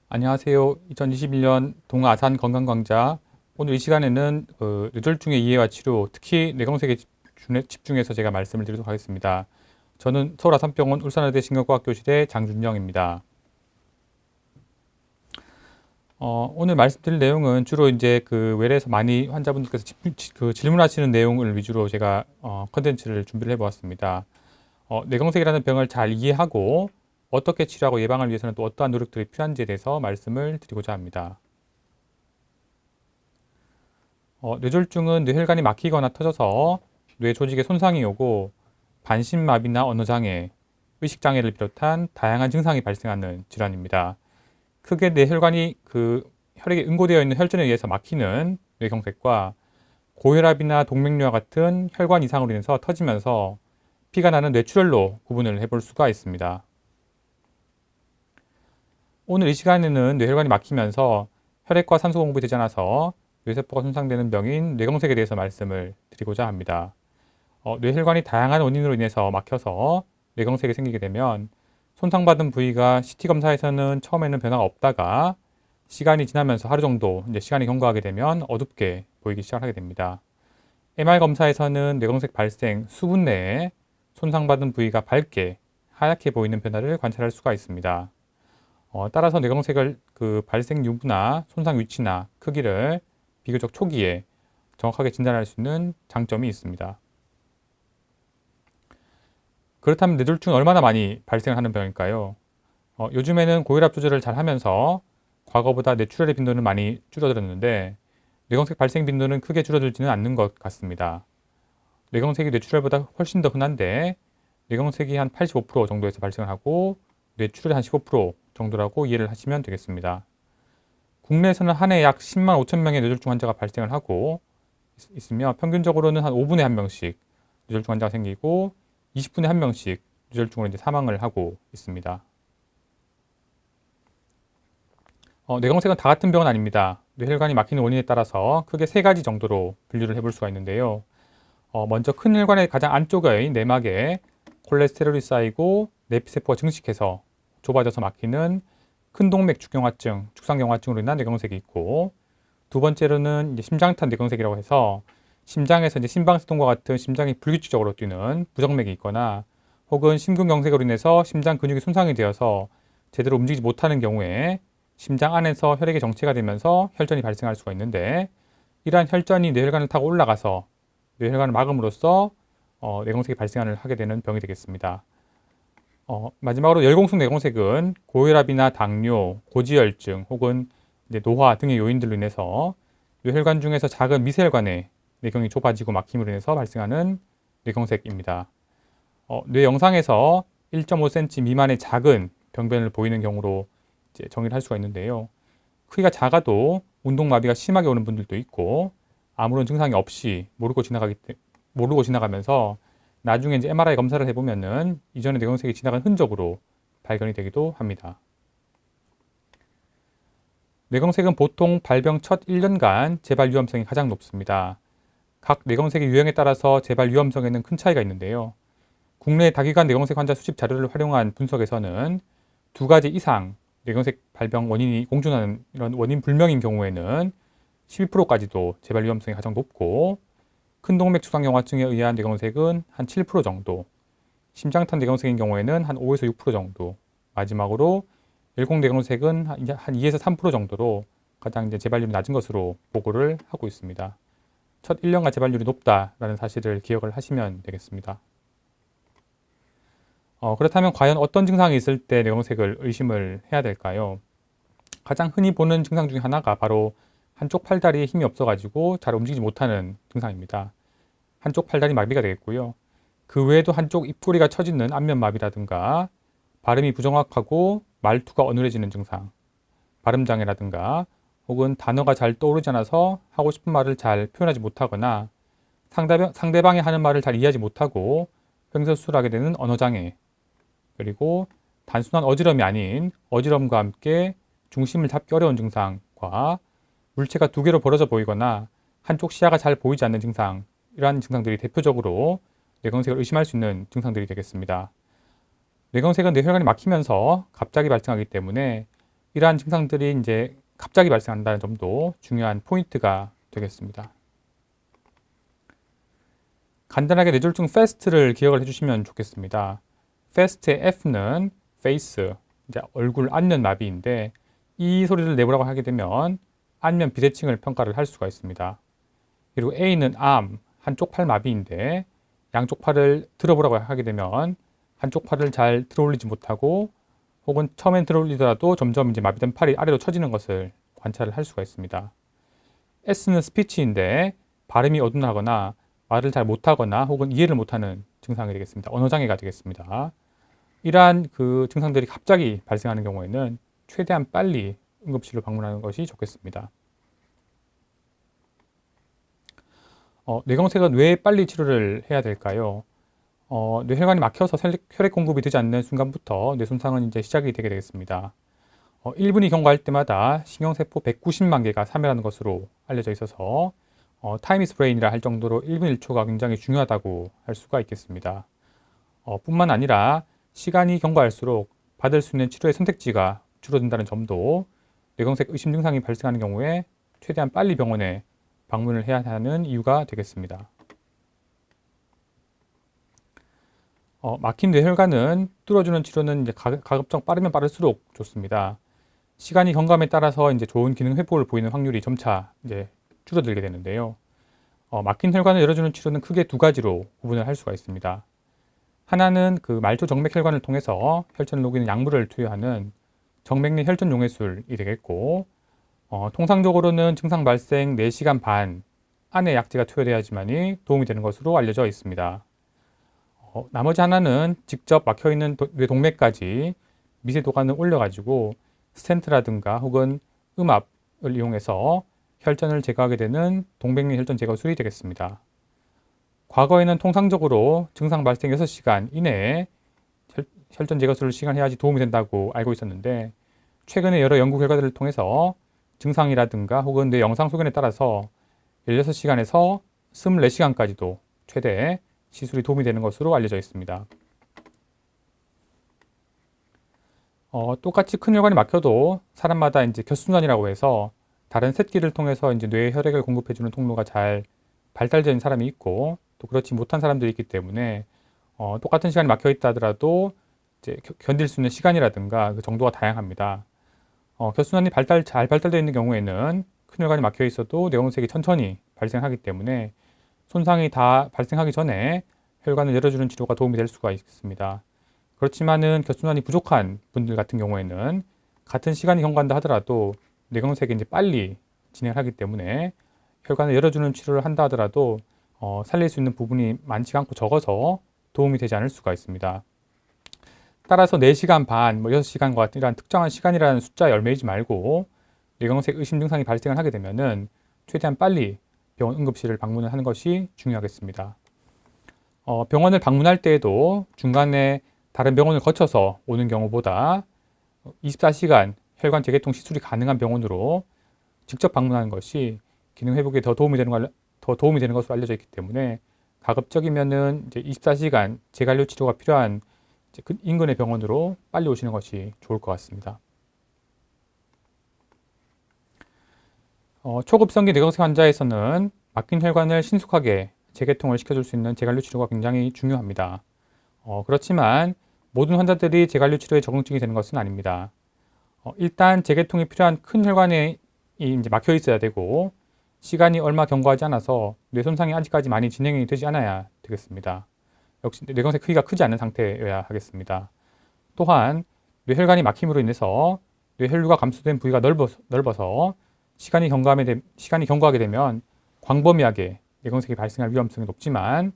안녕하세요. 2021년 동아산 건강광자. 오늘 이 시간에는 뇌졸중의 이해와 치료, 특히 뇌경색에 집중해서 제가 말씀을 드리도록 하겠습니다. 저는 서울 아산병원 울산의대 신경과학교실의 장준영입니다. 오늘 말씀드릴 내용은 주로 이제 외래에서 많이 환자분들께서 질문하시는 내용을 위주로 제가 컨텐츠를 준비를 해보았습니다. 뇌경색이라는 병을 잘 이해하고 어떻게 치료하고 예방을 위해서는 또 어떠한 노력들이 필요한지에 대해서 말씀을 드리고자 합니다. 뇌졸중은 뇌혈관이 막히거나 터져서 뇌 조직에 손상이 오고 반신마비나 언어장애, 의식장애를 비롯한 다양한 증상이 발생하는 질환입니다. 크게 뇌혈관이 혈액에 응고되어 있는 혈전에 의해서 막히는 뇌경색과 고혈압이나 동맥류와 같은 혈관 이상으로 인해서 터지면서 피가 나는 뇌출혈로 구분을 해볼 수가 있습니다. 오늘 이 시간에는 뇌혈관이 막히면서 혈액과 산소 공급이 되지 않아서 뇌세포가 손상되는 병인 뇌경색에 대해서 말씀을 드리고자 합니다. 뇌혈관이 다양한 원인으로 인해서 막혀서 뇌경색이 생기게 되면 손상받은 부위가 CT 검사에서는 처음에는 변화가 없다가 시간이 지나면서 하루 정도 이제 시간이 경과하게 되면 어둡게 보이기 시작하게 됩니다. MR 검사에서는 뇌경색 발생 수분 내에 손상받은 부위가 밝게 하얗게 보이는 변화를 관찰할 수가 있습니다. 따라서 뇌경색을 발생 유무나 손상 위치나 크기를 비교적 초기에 정확하게 진단할 수 있는 장점이 있습니다. 그렇다면 뇌졸중은 얼마나 많이 발생하는 병일까요? 요즘에는 고혈압 조절을 잘 하면서 과거보다 뇌출혈의 빈도는 많이 줄어들었는데 뇌경색 발생 빈도는 크게 줄어들지는 않는 것 같습니다. 뇌경색이 뇌출혈보다 훨씬 더 흔한데 뇌경색이 한 85% 정도에서 발생을 하고 뇌출혈이 한 15% 정도라고 이해를 하시면 되겠습니다. 국내에서는 한 해 약 10만 5천 명의 뇌졸중 환자가 발생을 하고 있으며 평균적으로는 한 5분에 한 명씩 뇌졸중 환자가 생기고 20분에 한 명씩 뇌졸중으로 이제 사망을 하고 있습니다. 뇌경색은 다 같은 병은 아닙니다. 뇌혈관이 막히는 원인에 따라서 크게 세 가지 정도로 분류를 해볼 수가 있는데요. 먼저 큰 혈관의 가장 안쪽의 내막에 콜레스테롤이 쌓이고 내피세포가 증식해서 좁아져서 막히는 큰 동맥 축경화증, 축상경화증으로 인한 뇌경색이 있고, 두 번째로는 이제 심장탄 뇌경색이라고 해서 심장에서 이제 심방세동과 같은 심장이 불규칙적으로 뛰는 부정맥이 있거나 혹은 심근경색으로 인해서 심장 근육이 손상이 되어서 제대로 움직이지 못하는 경우에 심장 안에서 혈액이 정체가 되면서 혈전이 발생할 수가 있는데, 이러한 혈전이 뇌혈관을 타고 올라가서 뇌혈관을 막음으로써 뇌경색이 하게 되는 병이 되겠습니다. 마지막으로 열공성 뇌경색은 고혈압이나 당뇨, 고지혈증 혹은 이제 노화 등의 요인들로 인해서 뇌혈관 중에서 작은 미세혈관의 뇌경이 좁아지고 막힘으로 인해서 발생하는 뇌경색입니다. 뇌 영상에서 1.5cm 미만의 작은 병변을 보이는 경우로 이제 정의를 할 수가 있는데요. 크기가 작아도 운동마비가 심하게 오는 분들도 있고 아무런 증상이 없이 모르고 지나가면서 나중에 이제 MRI 검사를 해보면은 이전에 뇌경색이 지나간 흔적으로 발견이 되기도 합니다. 뇌경색은 보통 발병 첫 1년간 재발 위험성이 가장 높습니다. 각 뇌경색의 유형에 따라서 재발 위험성에는 큰 차이가 있는데요. 국내 다기관 뇌경색 환자 수집 자료를 활용한 분석에서는 두 가지 이상 뇌경색 발병 원인이 공존하는 이런 원인 불명인 경우에는 12%까지도 재발 위험성이 가장 높고, 큰 동맥 축상경화증에 의한 뇌경색은 한 7% 정도, 심장탄 뇌경색인 경우에는 한 5에서 6% 정도, 마지막으로 열공 뇌경색은 한 2에서 3% 정도로 가장 이제 재발률이 낮은 것으로 보고를 하고 있습니다. 첫 1년간 재발률이 높다라는 사실을 기억을 하시면 되겠습니다. 그렇다면 과연 어떤 증상이 있을 때 뇌경색을 의심을 해야 될까요? 가장 흔히 보는 증상 중에 하나가 바로 한쪽 팔다리에 힘이 없어가지고 잘 움직이지 못하는 증상입니다. 한쪽 팔다리 마비가 되겠고요. 그 외에도 한쪽 입꼬리가 처지는 안면마비라든가 발음이 부정확하고 말투가 어눌해지는 증상, 발음장애라든가 혹은 단어가 잘 떠오르지 않아서 하고 싶은 말을 잘 표현하지 못하거나 상대방이 하는 말을 잘 이해하지 못하고 횡설수설하게 되는 언어장애, 그리고 단순한 어지럼이 아닌 어지럼과 함께 중심을 잡기 어려운 증상과 물체가 두 개로 벌어져 보이거나 한쪽 시야가 잘 보이지 않는 증상, 이러한 증상들이 대표적으로 뇌경색을 의심할 수 있는 증상들이 되겠습니다. 뇌경색은 뇌혈관이 막히면서 갑자기 발생하기 때문에 이러한 증상들이 이제 갑자기 발생한다는 점도 중요한 포인트가 되겠습니다. 간단하게 뇌졸중 FAST를 기억을 해주시면 좋겠습니다. FAST의 F는 face, 이제 얼굴 안면 마비인데 이 소리를 내보라고 하게 되면 안면 비대칭을 평가를 할 수가 있습니다. 그리고 A는 arm, 한쪽 팔 마비인데 양쪽 팔을 들어보라고 하게 되면 한쪽 팔을 잘 들어올리지 못하고 혹은 처음엔 들어올리더라도 점점 이제 마비된 팔이 아래로 처지는 것을 관찰을 할 수가 있습니다. S는 스피치인데 발음이 어눌하거나 말을 잘 못하거나 혹은 이해를 못하는 증상이 되겠습니다. 언어장애가 되겠습니다. 이러한 그 증상들이 갑자기 발생하는 경우에는 최대한 빨리 응급실로 방문하는 것이 좋겠습니다. 뇌경색은 왜 빨리 치료를 해야 될까요? 뇌혈관이 막혀서 혈액 공급이 되지 않는 순간부터 뇌 손상은 이제 시작이 되게 되겠습니다. 1분이 경과할 때마다 신경세포 190만 개가 사멸하는 것으로 알려져 있어서 타임 이즈 브레인이라 할 정도로 1분 1초가 굉장히 중요하다고 할 수가 있겠습니다. 뿐만 아니라 시간이 경과할수록 받을 수 있는 치료의 선택지가 줄어든다는 점도 뇌경색 의심 증상이 발생하는 경우에 최대한 빨리 병원에 방문을 해야 하는 이유가 되겠습니다. 막힌 뇌혈관은 뚫어주는 치료는 이제 가급적 빠르면 빠를수록 좋습니다. 시간이 경감에 따라서 이제 좋은 기능 회복을 보이는 확률이 점차 이제 줄어들게 되는데요. 막힌 혈관을 열어주는 치료는 크게 두 가지로 구분을 할 수가 있습니다. 하나는 그 말초 정맥 혈관을 통해서 혈전을 녹이는 약물을 투여하는 정맥 내 혈전 용해술이 되겠고, 통상적으로는 증상 발생 4시간 반 안에 약제가 투여돼야지만이 도움이 되는 것으로 알려져 있습니다. 나머지 하나는 직접 막혀있는 뇌 동맥까지 미세 도관을 올려가지고 스텐트라든가 혹은 음압을 이용해서 혈전을 제거하게 되는 동맥류 혈전 제거술이 되겠습니다. 과거에는 통상적으로 증상 발생 6시간 이내에 혈전 제거술을 시간해야지 도움이 된다고 알고 있었는데 최근에 여러 연구 결과들을 통해서 증상이라든가 혹은 뇌 영상 소견에 따라서 16시간에서 24시간까지도 최대 시술이 도움이 되는 것으로 알려져 있습니다. 똑같이 큰 혈관이 막혀도 사람마다 이제 겨순환이라고 해서 다른 새끼를 통해서 이제 뇌에 혈액을 공급해주는 통로가 잘 발달되어 있는 사람이 있고 또 그렇지 못한 사람들이 있기 때문에 똑같은 시간이 막혀 있다 하더라도 이제 견딜 수 있는 시간이라든가 그 정도가 다양합니다. 겨순환이 잘 발달되어 있는 경우에는 큰 혈관이 막혀 있어도 뇌경색이 천천히 발생하기 때문에 손상이 다 발생하기 전에 혈관을 열어주는 치료가 도움이 될 수가 있습니다. 그렇지만은 겨순환이 부족한 분들 같은 경우에는 같은 시간이 경과한다 하더라도 뇌경색이 이제 빨리 진행을 하기 때문에 혈관을 열어주는 치료를 한다 하더라도 살릴 수 있는 부분이 많지 않고 적어서 도움이 되지 않을 수가 있습니다. 따라서 4시간 반, 6시간과 같은 이런 특정한 시간이라는 숫자에 얽매이지 말고 뇌경색 의심 증상이 발생을 하게 되면은 최대한 빨리 병원 응급실을 방문을 하는 것이 중요하겠습니다. 병원을 방문할 때에도 중간에 다른 병원을 거쳐서 오는 경우보다 24시간 혈관 재개통 시술이 가능한 병원으로 직접 방문하는 것이 기능 회복에 더 도움이 되는 것으로 알려져 있기 때문에 가급적이면은 이제 24시간 재관료 치료가 필요한 인근의 병원으로 빨리 오시는 것이 좋을 것 같습니다. 초급성기 뇌경색 환자에서는 막힌 혈관을 신속하게 재개통을 시켜줄 수 있는 재관료 치료가 굉장히 중요합니다. 그렇지만 모든 환자들이 재관료 치료에 적응증이 되는 것은 아닙니다. 일단 재개통이 필요한 큰 혈관이 이제 막혀 있어야 되고 시간이 얼마 경과하지 않아서 뇌 손상이 아직까지 많이 진행이 되지 않아야 되겠습니다. 역시 뇌경색 크기가 크지 않은 상태여야 하겠습니다. 또한 뇌혈관이 막힘으로 인해서 뇌혈류가 감소된 부위가 넓어서 시간이 경과하게 되면 광범위하게 뇌경색이 발생할 위험성이 높지만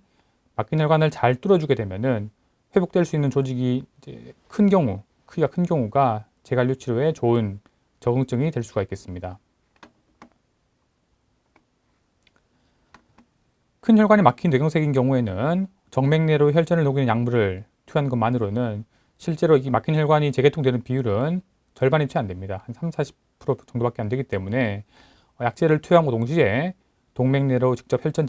막힌 혈관을 잘 뚫어주게 되면은 회복될 수 있는 조직이 이제 크기가 큰 경우가 재관료 치료에 좋은 적응증이 될 수가 있겠습니다. 큰 혈관이 막힌 뇌경색인 경우에는 정맥내로 혈전을 녹이는 약물을 투여하는 것만으로는 실제로 이 막힌 혈관이 재개통되는 비율은 절반이 채 안 됩니다. 한 30-40% 정도밖에 안 되기 때문에 약제를 투여함과 동시에 동맥내로 직접 혈전을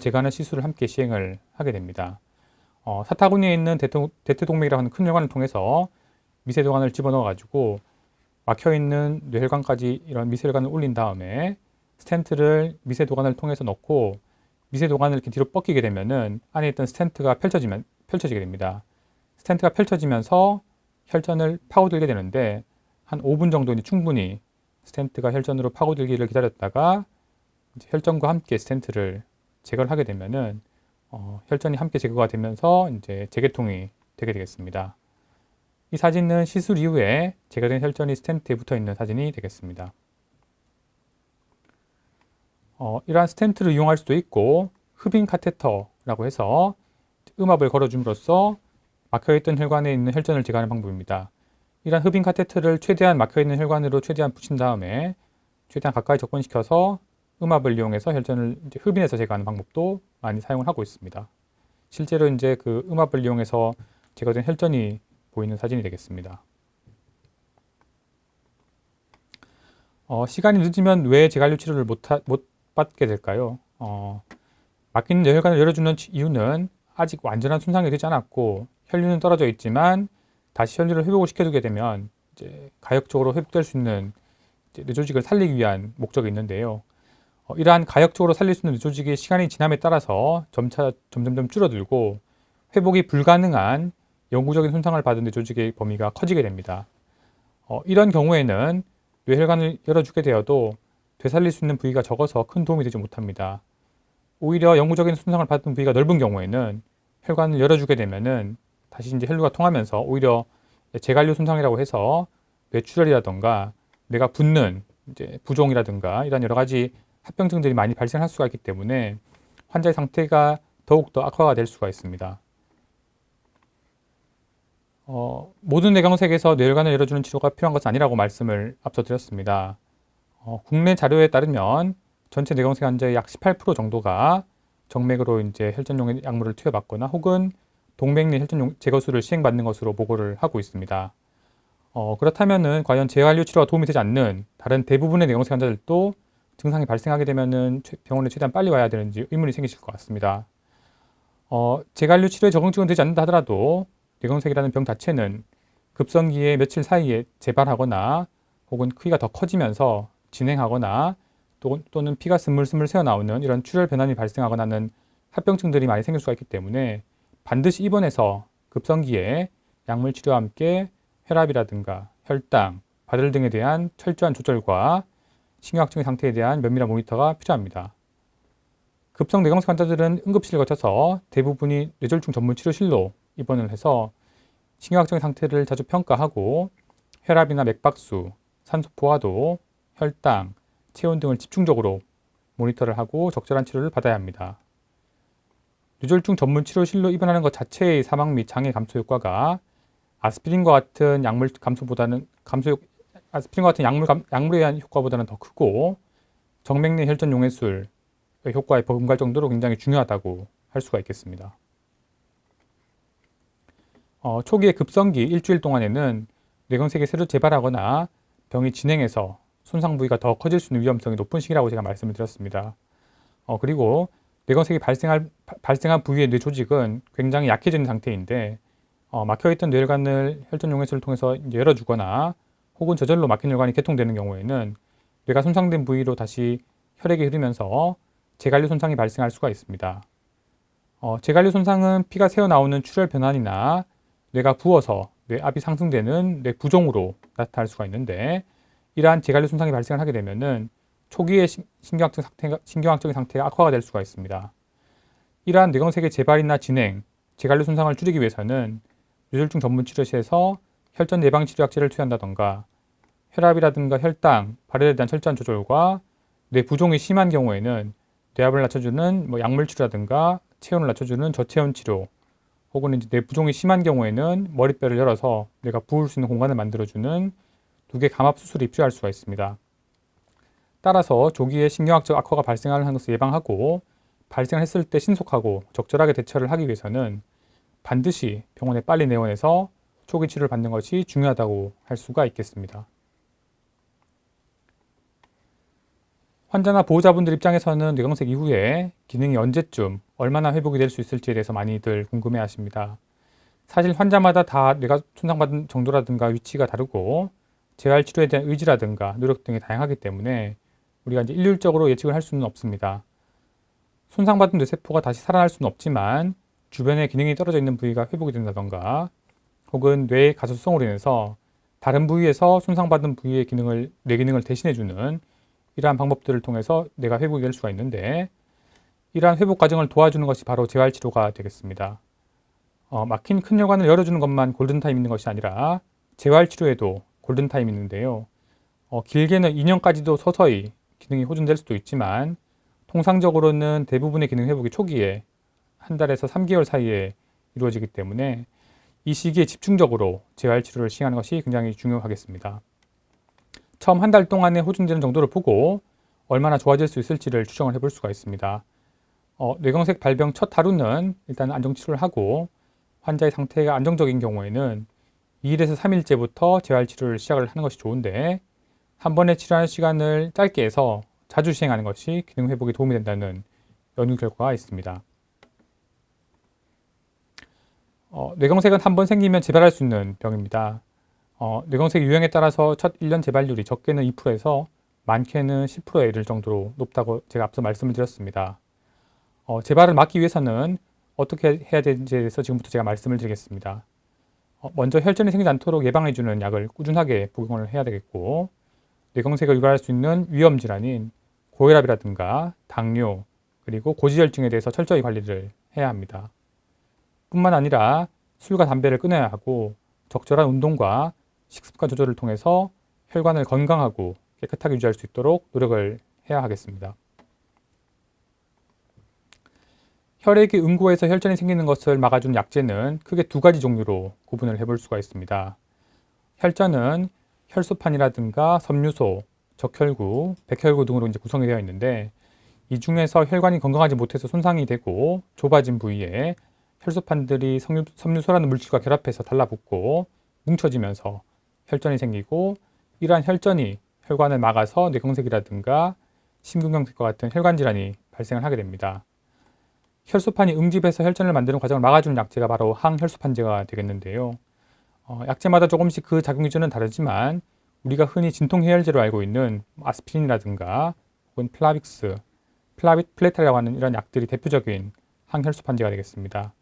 제거하는 시술을 함께 시행을 하게 됩니다. 사타구니에 있는 대퇴동맥이라고 하는 큰 혈관을 통해서 미세도관을 집어넣어 가지고 막혀있는 뇌혈관까지 이런 미세혈관을 올린 다음에 스텐트를 미세도관을 통해서 넣고 미세도관을 이렇게 뒤로 뻗기게 되면은 안에 있던 스텐트가 펼쳐지게 됩니다. 스텐트가 펼쳐지면서 혈전을 파고들게 되는데 한 5분 정도는 충분히 스텐트가 혈전으로 파고들기를 기다렸다가 이제 혈전과 함께 스텐트를 제거를 하게 되면은 혈전이 함께 제거가 되면서 이제 재개통이 되게 되겠습니다. 이 사진은 시술 이후에 제거된 혈전이 스텐트에 붙어 있는 사진이 되겠습니다. 이러한 스텐트를 이용할 수도 있고 흡인 카테터라고 해서 음압을 걸어줌으로써 막혀있던 혈관에 있는 혈전을 제거하는 방법입니다. 이러한 흡인 카테터를 최대한 막혀있는 혈관으로 최대한 붙인 다음에 최대한 가까이 접근시켜서 음압을 이용해서 혈전을 이제 흡인해서 제거하는 방법도 많이 사용을 하고 있습니다. 실제로 이제 그 음압을 이용해서 제거된 혈전이 보이는 사진이 되겠습니다. 시간이 늦으면 왜 재관류 치료를 못 받게 될까요? 막힌 뇌혈관을 열어주는 이유는 아직 완전한 손상이 되지 않았고 혈류는 떨어져 있지만 다시 혈류를 회복을 시켜주게 되면 이제 가역적으로 회복될 수 있는 뇌조직을 살리기 위한 목적이 있는데요. 이러한 가역적으로 살릴 수 있는 뇌조직이 시간이 지남에 따라서 점점점 줄어들고 회복이 불가능한 영구적인 손상을 받은 뇌조직의 범위가 커지게 됩니다. 이런 경우에는 뇌혈관을 열어주게 되어도 되살릴 수 있는 부위가 적어서 큰 도움이 되지 못합니다. 오히려 영구적인 손상을 받은 부위가 넓은 경우에는 혈관을 열어주게 되면은 다시 이제 혈류가 통하면서 오히려 재관류 손상이라고 해서 뇌출혈이라든가 뇌가 붓는 이제 부종이라든가 이런 여러 가지 합병증들이 많이 발생할 수가 있기 때문에 환자의 상태가 더욱더 악화가 될 수가 있습니다. 모든 뇌경색에서 뇌혈관을 열어주는 치료가 필요한 것은 아니라고 말씀을 앞서 드렸습니다. 국내 자료에 따르면 전체 뇌경색 환자의 약 18% 정도가 정맥으로 이제 혈전용 약물을 투여받거나 혹은 동맥 내 혈전 제거술을 시행받는 것으로 보고를 하고 있습니다. 그렇다면은 과연 재관류 치료가 도움이 되지 않는 다른 대부분의 뇌경색 환자들도 증상이 발생하게 되면은 병원에 최대한 빨리 와야 되는지 의문이 생기실 것 같습니다. 재관류 치료에 적응증은 되지 않는다 하더라도 뇌경색이라는 병 자체는 급성기에 며칠 사이에 재발하거나 혹은 크기가 더 커지면서 진행하거나 또는 피가 스물스물 새어나오는 이런 출혈 변환이 발생하거나 하는 합병증들이 많이 생길 수가 있기 때문에 반드시 입원해서 급성기에 약물 치료와 함께 혈압이라든가 혈당, 바들 등에 대한 철저한 조절과 신경학적인 상태에 대한 면밀한 모니터가 필요합니다. 급성 뇌경색 환자들은 응급실을 거쳐서 대부분이 뇌졸중 전문 치료실로 입원을 해서 신경학적인 상태를 자주 평가하고 혈압이나 맥박수, 산소 포화도, 혈당, 체온 등을 집중적으로 모니터를 하고 적절한 치료를 받아야 합니다. 뇌졸중 전문 치료실로 입원하는 것 자체의 사망 및 장애 감소 효과가 아스피린과 같은 약물 감소보다는 아스피린과 같은 약물에 대한 효과보다는 더 크고 정맥 내 혈전 용해술의 효과에 버금갈 정도로 굉장히 중요하다고 할 수가 있겠습니다. 초기의 급성기 일주일 동안에는 뇌경색이 새로 재발하거나 병이 진행해서 손상 부위가 더 커질 수 있는 위험성이 높은 시기라고 제가 말씀을 드렸습니다. 그리고 뇌경색이 발생한 부위의 뇌 조직은 굉장히 약해진 상태인데 막혀있던 뇌혈관을 혈전 용해술을 통해서 열어주거나 혹은 저절로 막힌 혈관이 개통되는 경우에는 뇌가 손상된 부위로 다시 혈액이 흐르면서 재관류 손상이 발생할 수가 있습니다. 재관류 손상은 피가 새어나오는 출혈 변환이나 뇌가 부어서 뇌압이 상승되는 뇌 부종으로 나타날 수가 있는데 이러한 재관류 손상이 발생을 하게 되면은 초기의 신경학적인 상태가 악화가 될 수가 있습니다. 이러한 뇌경색의 재발이나 진행, 재관류 손상을 줄이기 위해서는 뇌졸중 전문 치료실에서 혈전 예방 치료약제를 투여한다던가 혈압이라든가 혈당, 발열에 대한 철저한 조절과 뇌 부종이 심한 경우에는 뇌압을 낮춰주는 약물 치료라든가 체온을 낮춰주는 저체온 치료 혹은 이제 뇌 부종이 심한 경우에는 머리뼈를 열어서 뇌가 부을 수 있는 공간을 만들어주는 두개 감압 수술이 필요할 수가 있습니다. 따라서 조기에 신경학적 악화가 발생하는 것을 예방하고 발생했을 때 신속하고 적절하게 대처를 하기 위해서는 반드시 병원에 빨리 내원해서 초기 치료를 받는 것이 중요하다고 할 수가 있겠습니다. 환자나 보호자분들 입장에서는 뇌경색 이후에 기능이 언제쯤 얼마나 회복이 될 수 있을지에 대해서 많이들 궁금해 하십니다. 사실 환자마다 다 뇌가 손상받은 정도라든가 위치가 다르고 재활 치료에 대한 의지라든가 노력 등이 다양하기 때문에 우리가 이제 일률적으로 예측을 할 수는 없습니다. 손상받은 뇌세포가 다시 살아날 수는 없지만 주변의 기능이 떨어져 있는 부위가 회복이 된다던가 혹은 뇌의 가소성으로 인해서 다른 부위에서 손상받은 부위의 기능을, 뇌 기능을 대신해주는 이러한 방법들을 통해서 뇌가 회복이 될 수가 있는데 이러한 회복 과정을 도와주는 것이 바로 재활치료가 되겠습니다. 막힌 큰 혈관을 열어주는 것만 골든타임 있는 것이 아니라 재활치료에도 골든타임 있는데요. 길게는 2년까지도 서서히 기능이 호전될 수도 있지만 통상적으로는 대부분의 기능 회복이 초기에 한 달에서 3개월 사이에 이루어지기 때문에 이 시기에 집중적으로 재활치료를 시행하는 것이 굉장히 중요하겠습니다. 처음 한 달 동안에 호전되는 정도를 보고 얼마나 좋아질 수 있을지를 추정을 해볼 수가 있습니다. 뇌경색 발병 첫 하루는 일단 안정치료를 하고 환자의 상태가 안정적인 경우에는 2일에서 3일째부터 재활치료를 시작을 하는 것이 좋은데 한 번에 치료하는 시간을 짧게 해서 자주 시행하는 것이 기능 회복에 도움이 된다는 연구 결과가 있습니다. 뇌경색은 한 번 생기면 재발할 수 있는 병입니다. 뇌경색 유형에 따라서 첫 1년 재발률이 적게는 2%에서 많게는 10%에 이를 정도로 높다고 제가 앞서 말씀을 드렸습니다. 재발을 막기 위해서는 어떻게 해야 되는지에 대해서 지금부터 제가 말씀을 드리겠습니다. 먼저 혈전이 생기지 않도록 예방해주는 약을 꾸준하게 복용을 해야 되겠고 뇌경색을 유발할 수 있는 위험 질환인 고혈압이라든가 당뇨 그리고 고지혈증에 대해서 철저히 관리를 해야 합니다. 뿐만 아니라 술과 담배를 끊어야 하고 적절한 운동과 식습관 조절을 통해서 혈관을 건강하고 깨끗하게 유지할 수 있도록 노력을 해야 하겠습니다. 혈액이 응고해서 혈전이 생기는 것을 막아주는 약제는 크게 두 가지 종류로 구분을 해볼 수가 있습니다. 혈전은 혈소판이라든가 섬유소, 적혈구, 백혈구 등으로 이제 구성이 되어 있는데 이 중에서 혈관이 건강하지 못해서 손상이 되고 좁아진 부위에 혈소판들이 섬유소라는 물질과 결합해서 달라붙고 뭉쳐지면서 혈전이 생기고 이러한 혈전이 혈관을 막아서 뇌경색이라든가 심근경색과 같은 혈관 질환이 발생을 하게 됩니다. 혈소판이 응집해서 혈전을 만드는 과정을 막아주는 약제가 바로 항혈소판제가 되겠는데요. 약제마다 조금씩 그 작용 기전은 다르지만 우리가 흔히 진통해열제로 알고 있는 아스피린이라든가 혹은 플라빅스, 플레타라고 하는 이런 약들이 대표적인 항혈소판제가 되겠습니다.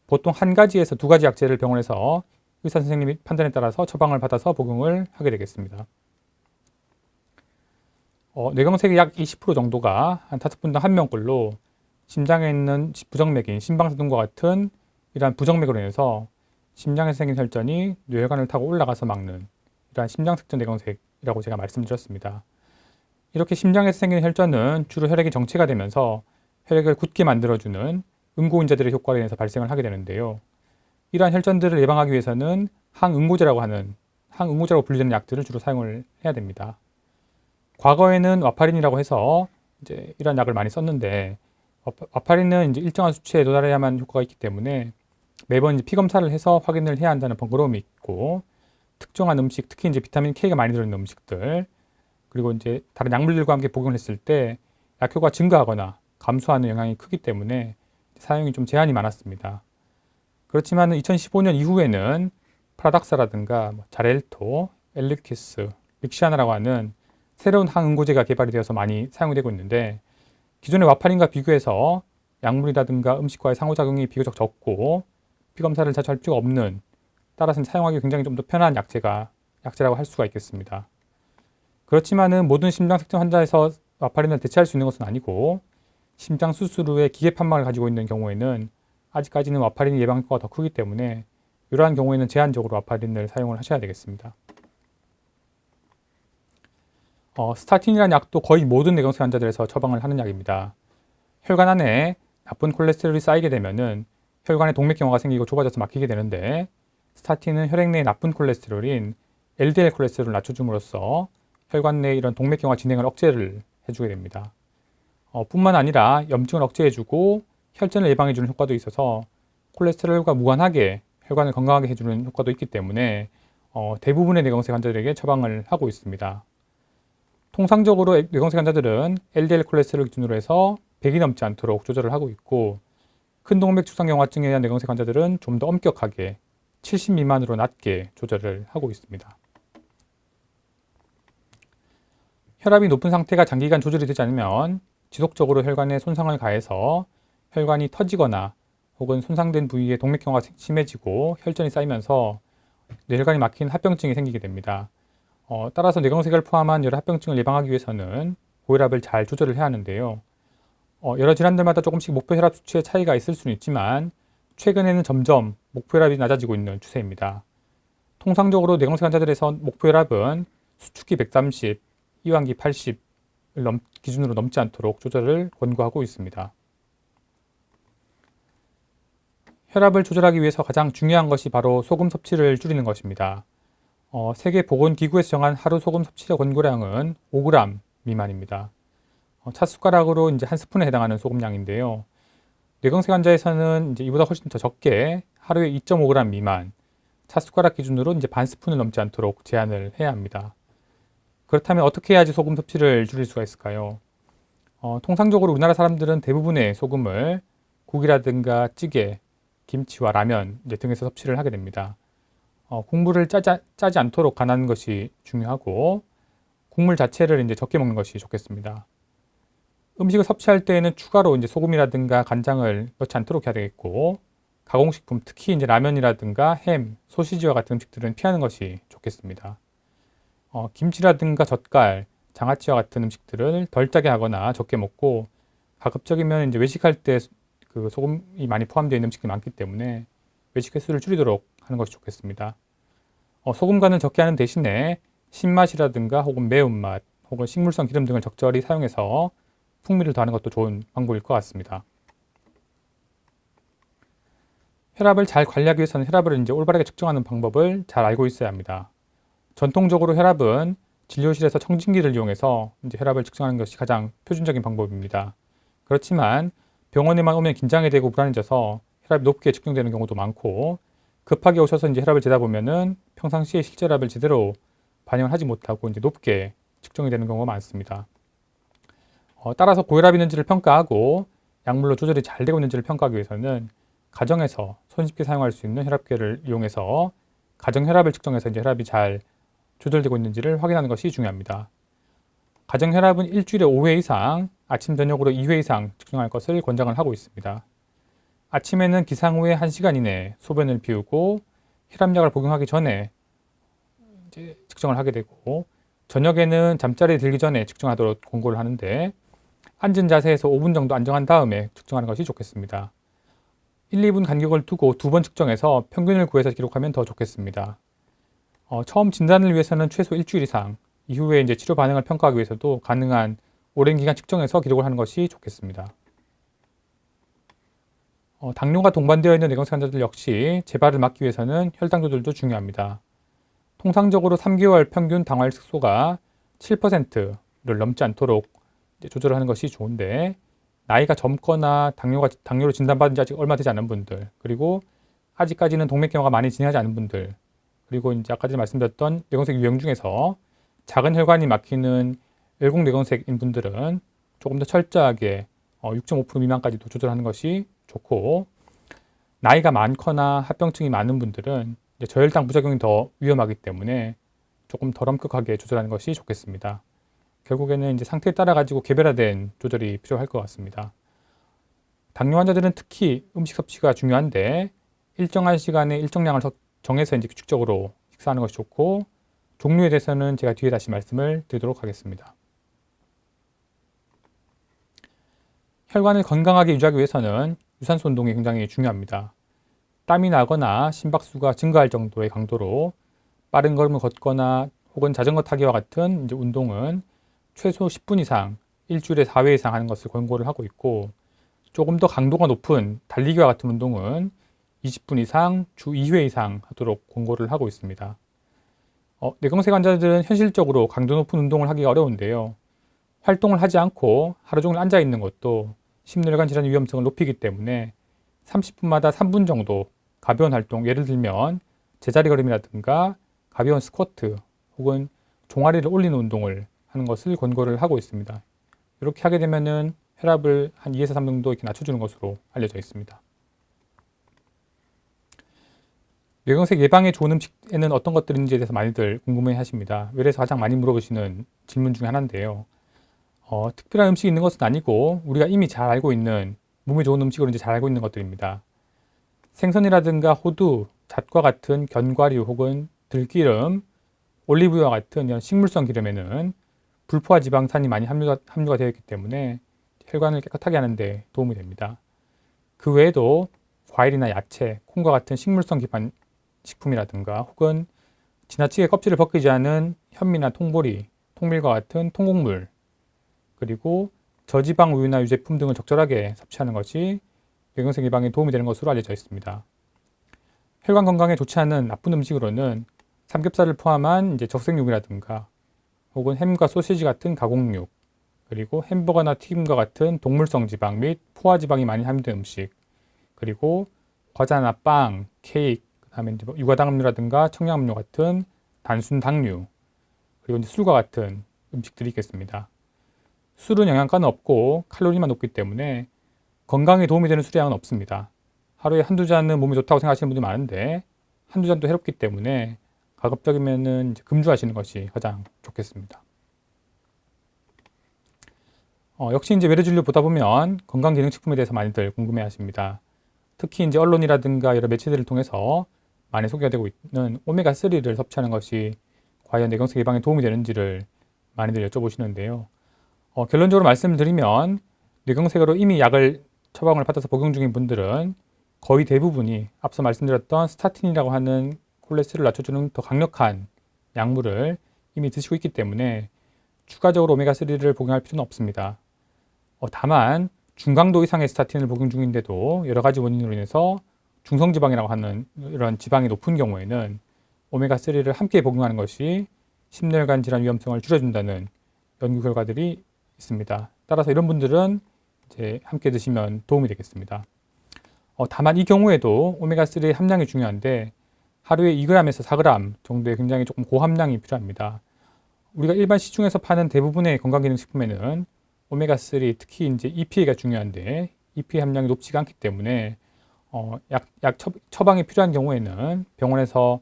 보통 한 가지에서 두 가지 약제를 병원에서 의사 선생님의 판단에 따라서 처방을 받아서 복용을 하게 되겠습니다. 뇌경색의 약 20% 정도가 한 5분당 1명꼴로 심장에 있는 부정맥인 심방세동과 같은 이러한 부정맥으로 인해서 심장에서 생긴 혈전이 뇌혈관을 타고 올라가서 막는 이러한 심장색전 뇌경색이라고 제가 말씀드렸습니다. 이렇게 심장에서 생긴 혈전은 주로 혈액이 정체가 되면서 혈액을 굳게 만들어주는 응고인자들의 효과로 인해서 발생을 하게 되는데요. 이러한 혈전들을 예방하기 위해서는 항응고제라고 불리는 약들을 주로 사용을 해야 됩니다. 과거에는 와파린이라고 해서 이제 이런 약을 많이 썼는데 와파린은 이제 일정한 수치에 도달해야만 효과가 있기 때문에 매번 이제 피 검사를 해서 확인을 해야 한다는 번거로움이 있고 특정한 음식, 특히 이제 비타민 K가 많이 들어있는 음식들 그리고 이제 다른 약물들과 함께 복용을 했을 때 약효가 증가하거나 감소하는 영향이 크기 때문에 사용이 좀 제한이 많았습니다. 그렇지만 2015년 이후에는 프라닥사라든가 자렐토, 엘리퀴스, 릭시아나라고 하는 새로운 항응고제가 개발이 되어서 많이 사용되고 있는데 기존의 와파린과 비교해서 약물이라든가 음식과의 상호작용이 비교적 적고 피검사를 자주 할 필요가 없는 따라서 사용하기 굉장히 좀 더 편한 약제라고 할 수가 있겠습니다. 그렇지만은 모든 심장색전 환자에서 와파린을 대체할 수 있는 것은 아니고 심장 수술 후에 기계 판막을 가지고 있는 경우에는 아직까지는 와파린 예방 효과가 더 크기 때문에 이러한 경우에는 제한적으로 와파린을 사용을 하셔야 되겠습니다. 스타틴이라는 약도 거의 모든 뇌경색 환자들에서 처방을 하는 약입니다. 혈관 안에 나쁜 콜레스테롤이 쌓이게 되면은 혈관에 동맥경화가 생기고 좁아져서 막히게 되는데 스타틴은 혈액 내의 나쁜 콜레스테롤인 LDL 콜레스테롤을 낮춰줌으로써 혈관 내의 이런 동맥경화 진행을 억제를 해주게 됩니다. 뿐만 아니라 염증을 억제해주고 혈전을 예방해주는 효과도 있어서 콜레스테롤과 무관하게 혈관을 건강하게 해주는 효과도 있기 때문에 대부분의 뇌경색 환자들에게 처방을 하고 있습니다. 통상적으로 뇌경색 환자들은 LDL 콜레스테롤 기준으로 해서 100이 넘지 않도록 조절을 하고 있고 큰 동맥 축상경화증에 대한 뇌경색 환자들은 좀 더 엄격하게 70 미만으로 낮게 조절을 하고 있습니다. 혈압이 높은 상태가 장기간 조절이 되지 않으면 지속적으로 혈관에 손상을 가해서 혈관이 터지거나 혹은 손상된 부위에 동맥경화가 심해지고 혈전이 쌓이면서 뇌혈관이 막힌 합병증이 생기게 됩니다. 따라서 뇌경색을 포함한 여러 합병증을 예방하기 위해서는 고혈압을 잘 조절을 해야 하는데요. 여러 질환들마다 조금씩 목표 혈압 수치의 차이가 있을 수는 있지만 최근에는 점점 목표 혈압이 낮아지고 있는 추세입니다. 통상적으로 뇌경색 환자들에서 목표 혈압은 수축기 130, 이완기 80을 기준으로 넘지 않도록 조절을 권고하고 있습니다. 혈압을 조절하기 위해서 가장 중요한 것이 바로 소금 섭취를 줄이는 것입니다. 세계보건기구에서 정한 하루 소금 섭취 권고량은 5g 미만입니다. 찻숟가락으로 이제 한 스푼에 해당하는 소금량인데요. 뇌경색 환자에서는 이제 이보다 훨씬 더 적게 하루에 2.5g 미만, 찻숟가락 기준으로 이제 반 스푼을 넘지 않도록 제한을 해야 합니다. 그렇다면 어떻게 해야지 소금 섭취를 줄일 수가 있을까요? 통상적으로 우리나라 사람들은 대부분의 소금을 국이라든가 찌개, 김치와 라면 등에서 섭취를 하게 됩니다. 국물을 짜지 않도록 간하는 것이 중요하고 국물 자체를 이제 적게 먹는 것이 좋겠습니다. 음식을 섭취할 때에는 추가로 이제 소금이라든가 간장을 넣지 않도록 해야 되겠고 가공식품, 특히 이제 라면이라든가 햄, 소시지와 같은 음식들은 피하는 것이 좋겠습니다. 김치라든가 젓갈, 장아찌와 같은 음식들을 덜 짜게 하거나 적게 먹고 가급적이면 이제 외식할 때 그 소금이 많이 포함되어 있는 음식이 많기 때문에 외식 횟수를 줄이도록 하는 것이 좋겠습니다. 소금간을 적게 하는 대신에 신맛이라든가 혹은 매운맛 혹은 식물성 기름 등을 적절히 사용해서 풍미를 더하는 것도 좋은 방법일 것 같습니다. 혈압을 잘 관리하기 위해서는 혈압을 이제 올바르게 측정하는 방법을 잘 알고 있어야 합니다. 전통적으로 혈압은 진료실에서 청진기를 이용해서 이제 혈압을 측정하는 것이 가장 표준적인 방법입니다. 그렇지만 병원에만 오면 긴장이 되고 불안해져서 혈압이 높게 측정되는 경우도 많고 급하게 오셔서 이제 혈압을 재다 보면은 평상시에 실제 혈압을 제대로 반영을 하지 못하고 이제 높게 측정이 되는 경우가 많습니다. 따라서 고혈압이 있는지를 평가하고 약물로 조절이 잘 되고 있는지를 평가하기 위해서는 가정에서 손쉽게 사용할 수 있는 혈압계를 이용해서 가정 혈압을 측정해서 이제 혈압이 잘 조절되고 있는지를 확인하는 것이 중요합니다. 가정 혈압은 일주일에 5회 이상, 아침 저녁으로 2회 이상 측정할 것을 권장을 하고 있습니다. 아침에는 기상 후에 1시간 이내에 소변을 비우고 혈압약을 복용하기 전에 이제 측정을 하게 되고 저녁에는 잠자리에 들기 전에 측정하도록 권고를 하는데 앉은 자세에서 5분 정도 안정한 다음에 측정하는 것이 좋겠습니다. 1, 2분 간격을 두고 2번 측정해서 평균을 구해서 기록하면 더 좋겠습니다. 처음 진단을 위해서는 최소 일주일 이상, 이후에 이제 치료 반응을 평가하기 위해서도 가능한 오랜 기간 측정해서 기록을 하는 것이 좋겠습니다. 당뇨가 동반되어 있는 뇌경색 환자들 역시 재발을 막기 위해서는 혈당 조절도 중요합니다. 통상적으로 3개월 평균 당화혈 색소가 7%를 넘지 않도록 조절을 하는 것이 좋은데 나이가 젊거나 당뇨로 진단받은 지 아직 얼마 되지 않은 분들, 그리고 아직까지는 동맥경화가 많이 진행하지 않은 분들, 그리고 이제 아까 전에 말씀드렸던 뇌경색 유형 중에서 작은 혈관이 막히는 열공 뇌경색인 분들은 조금 더 철저하게 6.5% 미만까지도 조절하는 것이 좋고 나이가 많거나 합병증이 많은 분들은 이제 저혈당 부작용이 더 위험하기 때문에 조금 덜 엄격하게 조절하는 것이 좋겠습니다. 결국에는 이제 상태에 따라 가지고 개별화된 조절이 필요할 것 같습니다. 당뇨 환자들은 특히 음식 섭취가 중요한데 일정한 시간에 일정량을 정해서 이제 규칙적으로 식사하는 것이 좋고 종류에 대해서는 제가 뒤에 다시 말씀을 드리도록 하겠습니다. 혈관을 건강하게 유지하기 위해서는 유산소 운동이 굉장히 중요합니다. 땀이 나거나 심박수가 증가할 정도의 강도로 빠른 걸음을 걷거나 혹은 자전거 타기와 같은 이제 운동은 최소 10분 이상 일주일에 4회 이상 하는 것을 권고를 하고 있고 조금 더 강도가 높은 달리기와 같은 운동은 20분 이상 주 2회 이상 하도록 권고를 하고 있습니다. 뇌경색 환자들은 현실적으로 강도 높은 운동을 하기가 어려운데요. 활동을 하지 않고 하루 종일 앉아 있는 것도 심뇌혈관 질환 위험성을 높이기 때문에 30분마다 3분 정도 가벼운 활동, 예를 들면 제자리 걸음이라든가 가벼운 스쿼트 혹은 종아리를 올리는 운동을 하는 것을 권고를 하고 있습니다. 이렇게 하게 되면은 혈압을 한 2에서 3 정도 이렇게 낮춰주는 것으로 알려져 있습니다. 뇌경색 예방에 좋은 음식에는 어떤 것들이 있는지에 대해서 많이들 궁금해 하십니다. 외래에서 가장 많이 물어보시는 질문 중에 하나인데요. 특별한 음식이 있는 것은 아니고 우리가 이미 잘 알고 있는 몸에 좋은 음식으로 이제 잘 알고 있는 것들입니다. 생선이라든가 호두, 잣과 같은 견과류 혹은 들기름, 올리브유와 같은 이런 식물성 기름에는 불포화 지방산이 많이 함유가 되어 있기 때문에 혈관을 깨끗하게 하는 데 도움이 됩니다. 그 외에도 과일이나 야채, 콩과 같은 식물성 기반 식품이라든가 혹은 지나치게 껍질을 벗기지 않은 현미나 통보리, 통밀과 같은 통곡물, 그리고 저지방 우유나 유제품 등을 적절하게 섭취하는 것이 뇌경색 예방에 도움이 되는 것으로 알려져 있습니다. 혈관 건강에 좋지 않은 나쁜 음식으로는 삼겹살을 포함한 이제 적색육이라든가 혹은 햄과 소시지 같은 가공육, 그리고 햄버거나 튀김과 같은 동물성 지방 및 포화 지방이 많이 함유된 음식, 그리고 과자나 빵, 케이크, 그다음에 이제 유과당음료라든가 청량음료 같은 단순 당류, 그리고 이제 술과 같은 음식들이 있겠습니다. 술은 영양가는 없고 칼로리만 높기 때문에 건강에 도움이 되는 술의 양은 없습니다. 하루에 한두 잔은 몸에 좋다고 생각하시는 분들이 많은데 한두 잔도 해롭기 때문에 가급적이면은 금주하시는 것이 가장 좋겠습니다. 역시 이제 외래진료 보다 보면 건강기능식품에 대해서 많이들 궁금해 하십니다. 특히 이제 언론이라든가 여러 매체들을 통해서 많이 소개가 되고 있는 오메가3를 섭취하는 것이 과연 뇌경색 예방에 도움이 되는지를 많이들 여쭤보시는데요. 결론적으로 말씀을 드리면 뇌경색으로 이미 약을 처방을 받아서 복용 중인 분들은 거의 대부분이 앞서 말씀드렸던 스타틴이라고 하는 콜레스테롤을 낮춰주는 더 강력한 약물을 이미 드시고 있기 때문에 추가적으로 오메가3를 복용할 필요는 없습니다. 다만 중강도 이상의 스타틴을 복용 중인데도 여러 가지 원인으로 인해서 중성지방이라고 하는 이런 지방이 높은 경우에는 오메가3를 함께 복용하는 것이 심혈관 질환 위험성을 줄여준다는 연구 결과들이 있습니다. 따라서 이런 분들은 이제 함께 드시면 도움이 되겠습니다. 다만 이 경우에도 오메가3의 함량이 중요한데 하루에 2g에서 4g 정도의 굉장히 조금 고함량이 필요합니다. 우리가 일반 시중에서 파는 대부분의 건강기능식품에는 오메가3, 특히 이제 EPA가 중요한데 EPA 함량이 높지가 않기 때문에 약 처방이 필요한 경우에는 병원에서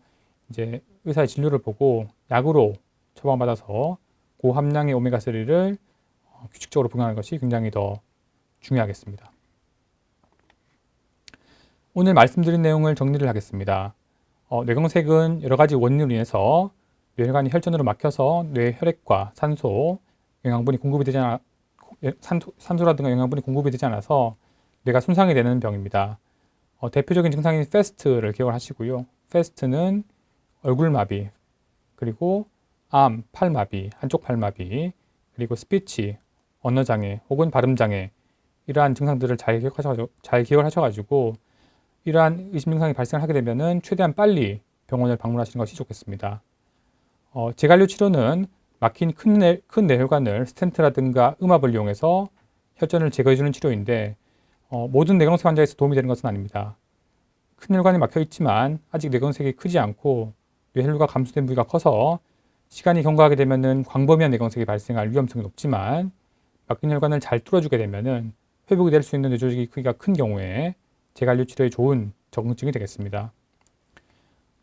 이제 의사의 진료를 보고 약으로 처방받아서 고함량의 오메가3를 규칙적으로 복용하는 것이 굉장히 더 중요하겠습니다. 오늘 말씀드린 내용을 정리를 하겠습니다. 뇌경색은 여러 가지 원인으로 인해서 뇌혈관이 혈전으로 막혀서 뇌 혈액과 산소, 영양분이 공급이 되지 않아 산소라든가 영양분이 공급이 되지 않아서 뇌가 손상이 되는 병입니다. 대표적인 증상인 패스트를 기억을 하시고요. 패스트는 얼굴마비, 그리고 암, 팔마비, 한쪽 팔마비, 그리고 스피치, 언어장애 혹은 발음장애, 이러한 증상들을 잘 기억을 하셔가지고 이러한 의심 증상이 발생을 하게 되면은 최대한 빨리 병원을 방문하시는 것이 좋겠습니다. 재관료 치료는 막힌 큰 뇌혈관을 스텐트라든가 음압을 이용해서 혈전을 제거해주는 치료인데 모든 뇌경색 환자에서 도움이 되는 것은 아닙니다. 큰 혈관이 막혀 있지만 아직 뇌경색이 크지 않고 뇌혈류가 감소된 부위가 커서 시간이 경과하게 되면은 광범위한 뇌경색이 발생할 위험성이 높지만 막힌 혈관을 잘 뚫어주게 되면은 회복이 될 수 있는 뇌조직이 크기가 큰 경우에 재관료 치료에 좋은 적응증이 되겠습니다.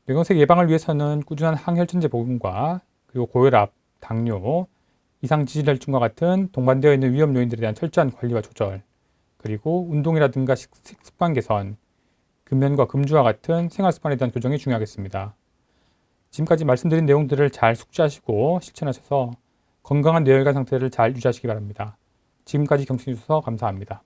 뇌경색 예방을 위해서는 꾸준한 항혈전제 복용과 그리고 고혈압, 당뇨, 이상 지질혈증과 같은 동반되어 있는 위험 요인들에 대한 철저한 관리와 조절, 그리고 운동이라든가 식습관 개선, 금연과 금주와 같은 생활 습관에 대한 교정이 중요하겠습니다. 지금까지 말씀드린 내용들을 잘 숙지하시고 실천하셔서 건강한 뇌혈관 상태를 잘 유지하시기 바랍니다. 지금까지 경청해 주셔서 감사합니다.